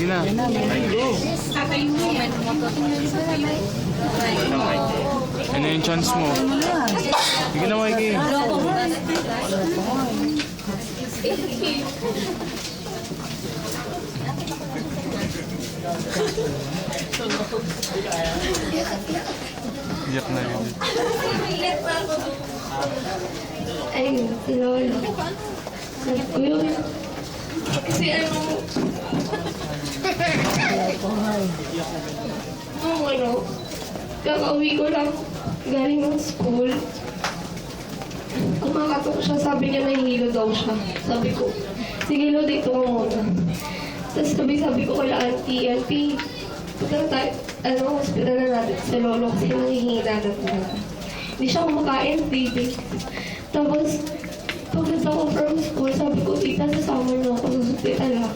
Na. Ano yung chance mo? Sige na, Mikey. Iyak na yun. Ay, si Lola. Sabi ko yun. Kasi kakauwi ko lang galing ng school. Kumakatok siya, sabi niya nahihilo daw siya. Sabi ko, sige Lo, dito ka muna. Tapos sabi ko kay auntie, punta tayo, hospital na natin sa lolo kasi nangihina na po. Hindi siya kumakain, baby. Tapos, pagpunta ko from school, sabi ko, tita, sasama niyo ako sa hospital ha.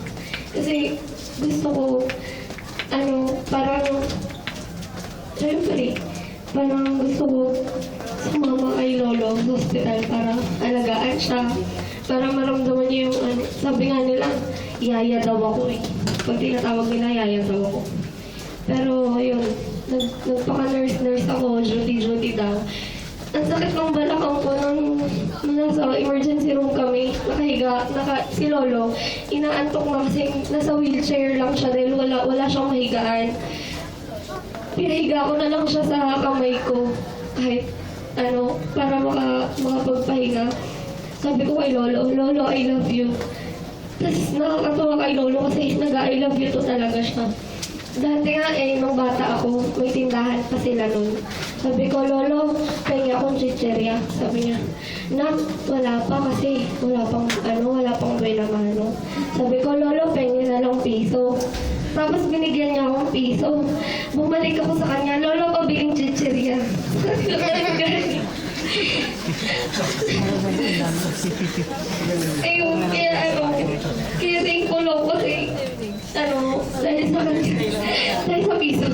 Kasi gusto ko, parang, syempre, parang gusto ko sumama kay lolo sa hospital para alagaan siya. Para maramdaman niya yung, sabi nga nila, yaya daw ako eh. Pag tinatawag nila, yaya daw ako. Pero, yun, nagpaka-nurse ako, duty daw. Ang sakit ng balakang ko nung nasa emergency room kami, nakahiga, si Lolo, inaantok na kasi nasa wheelchair lang siya dahil wala siyang mahigaan. Pinahiga ko na lang siya sa kamay ko, kahit para makapagpahinga. Sabi ko kay Lolo, Lolo, I love you. Tapos nakakatuwa kay Lolo kasi nag-I love you to talaga siya. Dati nga nung bata ako, may tindahan pa sila nun. Sabi ko, Lolo, pahingi akong chicherya. Sabi niya, Nak, wala pa kasi wala pang buena mano. Sabi ko, Lolo, pahingi na lang piso. Tapos binigyan niya akong piso. Bumalik ako sa kanya, Lolo, pabiling chicherya. Ayun, kaya thankful ako kasi, dahil sa piso.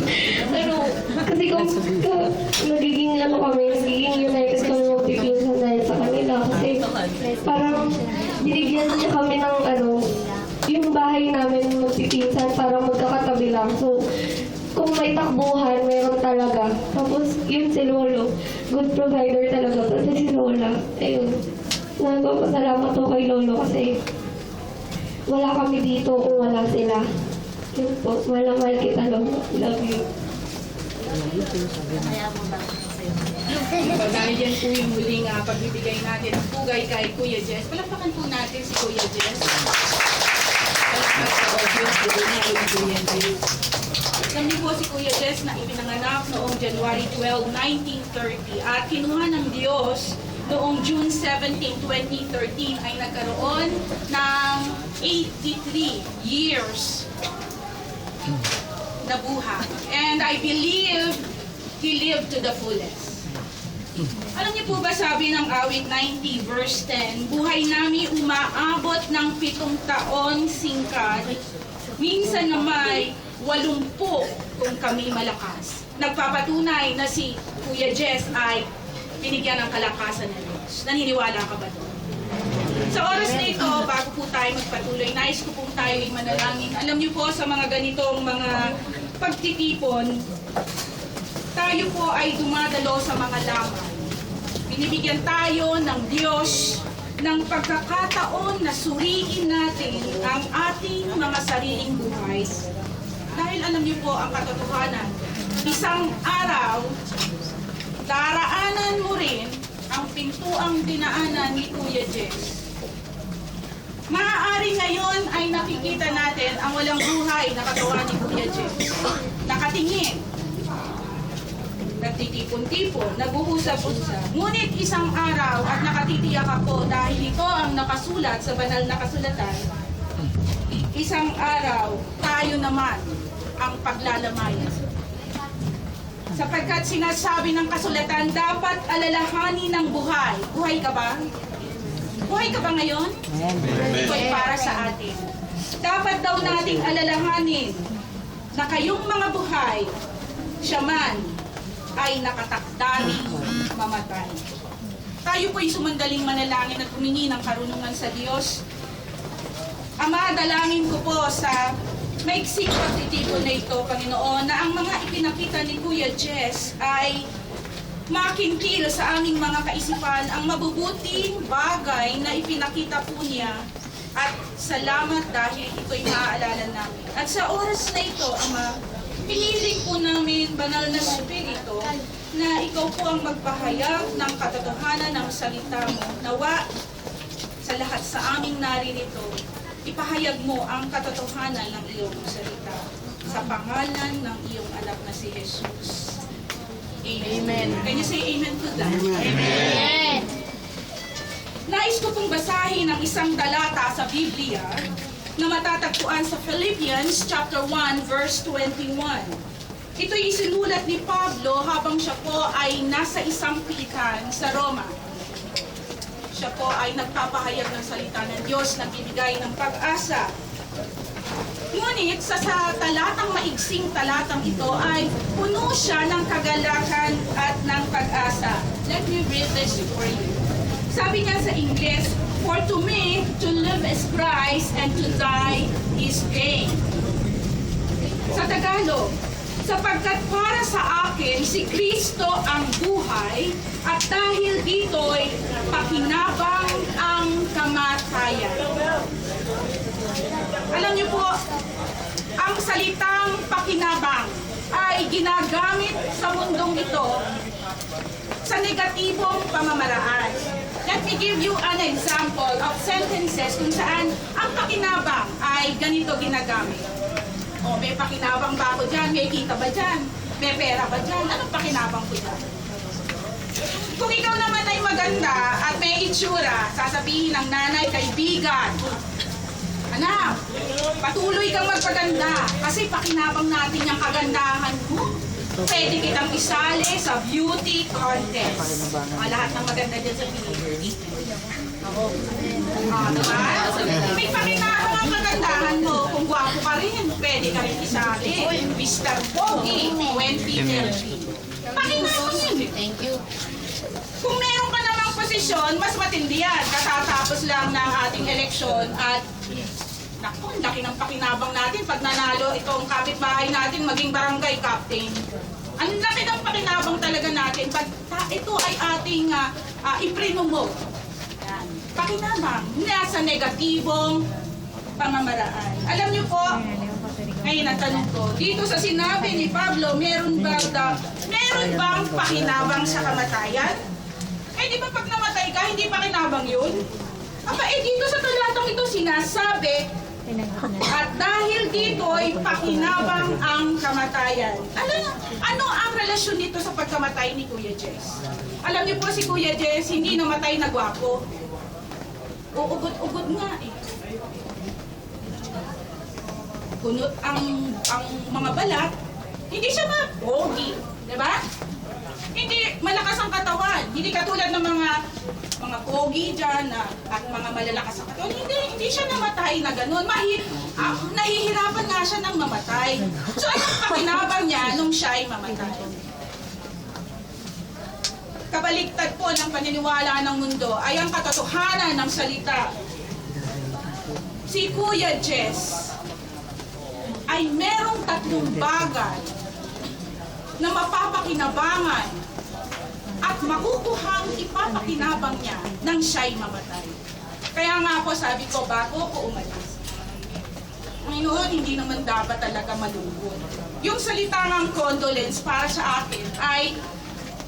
Kasi kung nagiging united kami magpipinsan dahil sa kanila. Kasi parang binigyan niya kami ng yung bahay namin magpipinsan para magkakatabi lang. So, kung may takbuhan, meron talaga. Tapos, yun si Lolo, good provider talaga. Kasi si Lola, ayun. Nagpapasalamat ako kay Lolo kasi wala kami dito kung wala sila. Yun po, mahal kita, Lolo. Love you. Dahil yan po yung muling pagbibigay natin ng pugay kay Kuya Jess. Palakpakan po natin si Kuya Jess. Alam niyo po si Kuya Jess na ipinanganak noong January 12, 1930 at kinuha ng Diyos noong June 17, 2013 ay nagkaroon ng 83 years na buhay. And I believe he lived to the fullest. Alam niyo po ba sabi ng awit 90 verse 10, buhay namin umaabot ng 7 taon singkad, minsan na may 80 kung kami malakas. Nagpapatunay na si Kuya Jess ay binigyan ng kalakasan ng Diyos. Naniniwala ka ba doon? Sa oras na ito, bago po tayo magpatuloy, nais ko pong tayo'y manalangin. Alam niyo po sa mga ganitong mga pagtitipon, tayo po ay dumadalo sa mga lamay. Binibigyan tayo ng Diyos ng pagkakataon na suriin natin ang ating mga sariling buhay. Dahil alam niyo po ang katotohanan, isang araw, daraanan mo rin ang pintuang dinaanan ni Kuya Jess. Maaari ngayon ay nakikita natin ang walang buhay na katawan ni Kuya Jess. Nakatingin, nagtitipon-tipon, nag-uusap-usap. Ngunit isang araw at nakatitiyak ako dahil ito ang nakasulat sa banal na kasulatan, isang araw tayo naman ang paglalamayan. Sapagkat sinasabi ng kasulatan, dapat alalahanin ng buhay. Buhay ka ba? Buhay ka ba ngayon? Ito ay para sa atin. Dapat daw nating alalahanin na kayong mga buhay, siya man ay nakatakdaring mamatay. Tayo po'y sumandaling manalangin at humingi ng karunungan sa Diyos. Ama, dalangin ko po sa maiksing pagtitipon na ito, Panginoon, na ang mga ipinakita ni Kuya Jess ay makintil sa aming mga kaisipan ang mabubuting bagay na ipinakita po niya. At salamat dahil ito'y maaalala namin. At sa oras na ito, Ama, piniling po namin, Banal na Espiritu, na ikaw po ang magpahayag ng katotohanan ng salita mo. Nawa sa lahat sa aming naririto, ipahayag mo ang katotohanan ng iyong salita. Sa pangalan ng iyong anak na si Jesus. Amen. Can you say amen to that? Amen. Nais ko pong basahin ang isang talata sa Biblia na matatagpuan sa Philippians chapter 1 verse 21. Ito'y isinulat ni Pablo habang siya po ay nasa isang pilihan sa Roma. Siya po ay nagpapahayag ng salita ng Diyos, nagbibigay ng pag-asa. Ngunit sa talatang maigsing talatang ito ay puno siya ng kagalakan at ng pag-asa. Let me read this for you. Sabi niya sa English, "For to me, to live is Christ and to die is gain." Sa Tagalog, sapagkat para sa akin, si Kristo ang buhay at dahil dito'y pakinabang ang kamatayan. Alam niyo po, ang salitang pakinabang ay ginagamit sa mundong ito sa negatibong pamamaraan. Let me give you an example of sentences kung saan ang pakinabang ay ganito ginagamit. O, may pakinabang ba ako dyan? May kita ba dyan? May pera ba dyan? Anong pakinabang ko dyan? Kung ikaw naman ay maganda at may itsura, sasabihin ng nanay, kaibigan, anak, patuloy kang magpaganda kasi pakinabang natin yung kagandahan mo. Pwede kitang isali sa beauty contest. Lahat ng maganda dyan sa Pilipinas. Diba? May pakinabang ang kagandahan mo. Kung gwapo ka rin, pwede ka rin isali. Mr. Pogi, 2030. Pakinabang yun eh. Thank you. Kung meron ka namang posisyon, mas matindi yan. Katatapos lang ng ating eleksyon at naku, ang laki ng pakinabang natin pag nanalo itong kapitbahay natin maging barangay captain. Ang laki ng pakinabang talaga natin pag ito ay ating iprinomote. Pakinabang nasa negatibong pamamaraan. Alam niyo po, ngayon ang tanong ko, dito sa sinabi ni Pablo, meron bang pakinabang sa kamatayan? Eh di ba pag namatay ka, hindi pakinabang yun? Aba, dito sa talatang ito sinasabi, at dahil dito'y pakinabang ang kamatayan. Ano ang relasyon nito sa pagkamatay ni Kuya Jess? Alam niyo po si Kuya Jess, hindi namatay na gwapo. Uugod-ugod nga eh. Kunot ang mga balat, hindi siya pogi, di ba? Hindi malakas ang katawan. Hindi katulad ng mga pogi dyan at mga malalakas ang katawan. Hindi siya namatay na gano'n. Nahihirapan nga siya ng mamatay. So anong pakinabang niya nung siya ay mamatay? Kabaliktad po ng paniniwala ng mundo ay ang katotohanan ng salita. Si Kuya Jess ay merong 3 bagay na mapapakinabangan at makukuhang ipapakinabang niya nang siya'y mamatay. Kaya nga po sabi ko, bago ko umalis, Panginoon, hindi naman dapat talaga malungkot. Yung salita ng condolence para sa akin ay,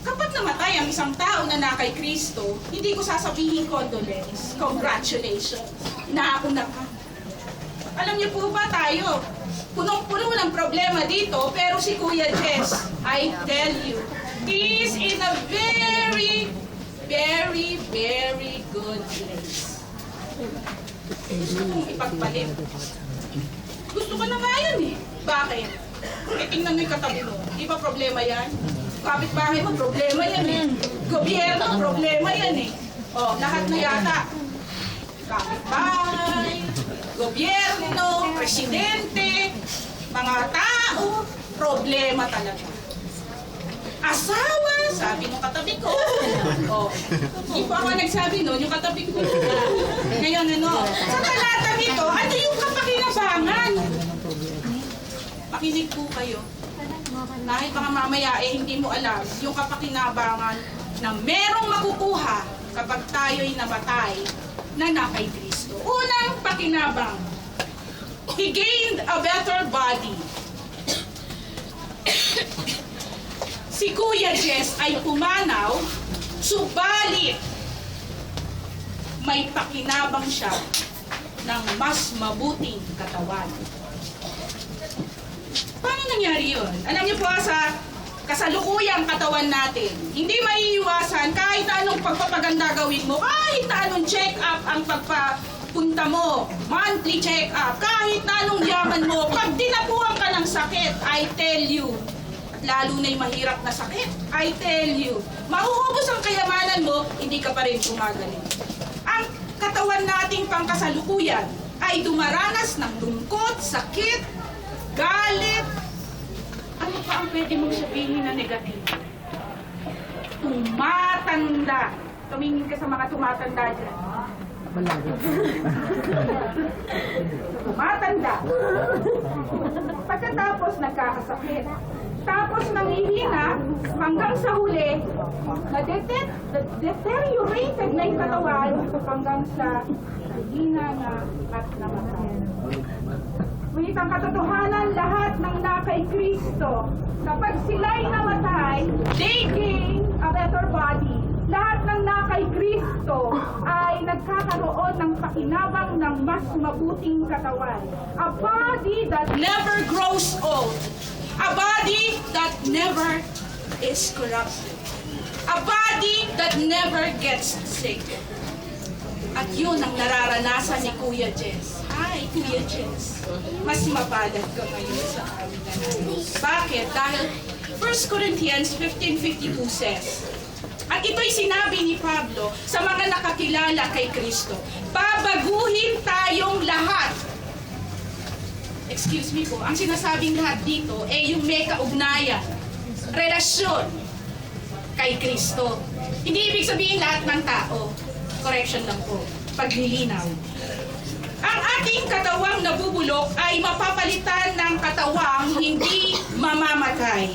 kapag namatay ang isang tao na kay Kristo, hindi ko sasabihin condolence, congratulations, nauna ka. Alam niyo po ba tayo, punong-puno ng problema dito, pero si Kuya Jess, I tell you, he is in a very, very, very good place. Gusto kong ipagpalit. Gusto ko na nga yan eh. Bakit? Tingnan mo yung katabi mo. Di ba problema yan? Kapitbahay mo, problema yan eh. Gobyerno, problema yan eh. O, lahat na yata. Kapitbahay, gobyerno, presidente, mga tao, problema talaga. Asawa, sabi ng katabi ko. O, hindi po ako nagsabi noon, yung katabi ko. Ngayon sa talatang ito, ano yung kapakinabangan? Makinig po kayo. Dahil baka mamaya hindi mo alam yung kapakinabangan na merong makukuha kapag tayo'y namatay na kay Kristo. Unang pakinabang, He gained a better body. Si Kuya Jess ay pumanaw, subalit may pakinabang siya ng mas mabuting katawan. Paano nangyari yun? Alam niyo po sa kasalukuyang katawan natin, hindi maiiwasan kahit na anong pagpapaganda gawin mo, kahit na anong check-up ang pagpapunta mo, monthly check-up, kahit na anong yaman mo, pag dinapuan ka ng sakit, I tell you, lalo na'y mahirap na sakit, I tell you, mauubos ang kayamanan mo, hindi ka pa rin gumagaling. Ang katawan nating pangkasalukuyan ay dumaranas ng lungkot, sakit, galit. Ano pa ang pwede mong sabihin na negatibo? Tumatanda. Tumingin ka sa mga tumatanda dyan. Tumatanda. Pagkatapos nagkakasakit. Tapos nanghihina hanggang sa huli, deteriorated na yung katawan hanggang sa hina na at namatay. Ngunit ang katotohanan, lahat ng nakay Kristo, kapag sila'y namatay, they gain a better body. Lahat ng nakay Kristo ay nagkakaroon ng pakinabang ng mas mabuting katawan. A body that never grows old. A body that never is corrupted. A body that never gets sick. At yun ang nararanasan ni Kuya Jess. Hi, Kuya Jess. Mas mapalad ka ngayon sa amin na namin. Bakit? Dahil 1 Corinthians 15:52 says, at ito'y sinabi ni Pablo sa mga nakakilala kay Kristo, babaguhin tayong lahat. Excuse me po, ang sinasabing lahat dito ay yung may kaugnayan, relasyon kay Kristo. Hindi ibig sabihin lahat ng tao. Correction lang po, paglilinaw. Ang ating katawang nabubulok ay mapapalitan ng katawang hindi mamamatay.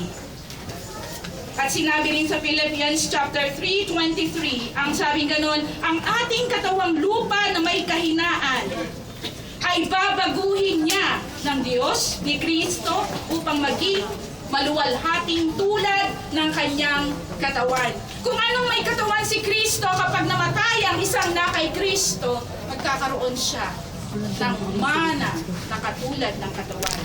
At sinabi rin sa Philippians chapter 3:23, ang sabing ganon, ang ating katawang lupa na may kahinaan ay babaguhin niya ng Diyos, ni Kristo, upang maging maluwalhating tulad ng kanyang katawan. Kung anong may katawan si Kristo, kapag namatay ang isang na kay Kristo, magkakaroon siya ng mana na katulad ng katawan.